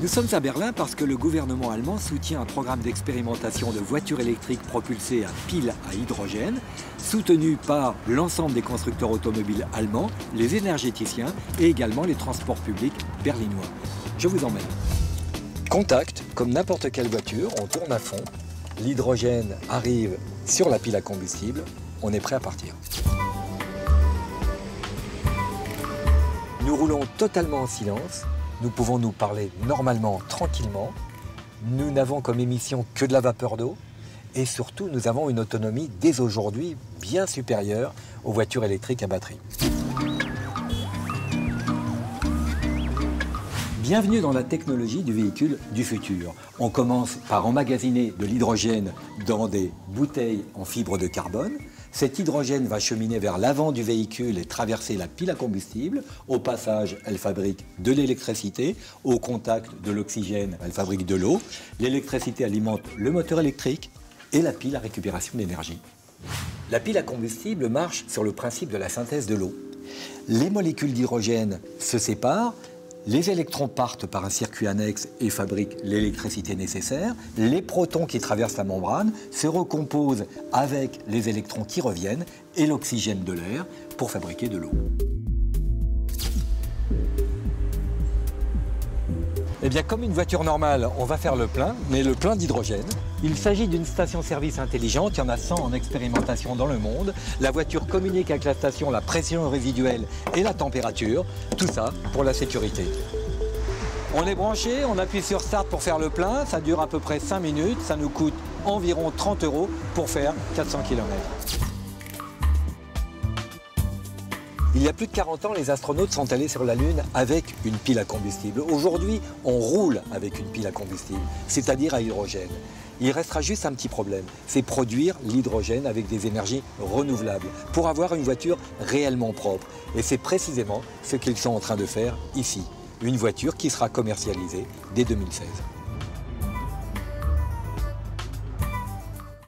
Nous sommes à Berlin parce que le gouvernement allemand soutient un programme d'expérimentation de voitures électriques propulsées à piles à hydrogène, soutenu par l'ensemble des constructeurs automobiles allemands, les énergéticiens et également les transports publics berlinois. Je vous emmène. Contact, comme n'importe quelle voiture, on tourne à fond, l'hydrogène arrive sur la pile à combustible, on est prêt à partir. Nous roulons totalement en silence. Nous pouvons nous parler normalement, tranquillement. Nous n'avons comme émission que de la vapeur d'eau. Et surtout, nous avons une autonomie dès aujourd'hui bien supérieure aux voitures électriques à batterie. Bienvenue dans la technologie du véhicule du futur. On commence par emmagasiner de l'hydrogène dans des bouteilles en fibre de carbone. Cet hydrogène va cheminer vers l'avant du véhicule et traverser la pile à combustible. Au passage, elle fabrique de l'électricité. Au contact de l'oxygène, elle fabrique de l'eau. L'électricité alimente le moteur électrique et la pile à récupération d'énergie. La pile à combustible marche sur le principe de la synthèse de l'eau. Les molécules d'hydrogène se séparent. Les électrons partent par un circuit annexe et fabriquent l'électricité nécessaire. Les protons qui traversent la membrane se recomposent avec les électrons qui reviennent et l'oxygène de l'air pour fabriquer de l'eau. Eh bien, comme une voiture normale, on va faire le plein, mais le plein d'hydrogène. Il s'agit d'une station-service intelligente, il y en a 100 en expérimentation dans le monde. La voiture communique avec la station la pression résiduelle et la température, tout ça pour la sécurité. On est branché, on appuie sur Start pour faire le plein, ça dure à peu près 5 minutes, ça nous coûte environ 30 € pour faire 400 km. Il y a plus de 40 ans, les astronautes sont allés sur la Lune avec une pile à combustible. Aujourd'hui, on roule avec une pile à combustible, c'est-à-dire à hydrogène. Il restera juste un petit problème, c'est produire l'hydrogène avec des énergies renouvelables pour avoir une voiture réellement propre. Et c'est précisément ce qu'ils sont en train de faire ici. Une voiture qui sera commercialisée dès 2016.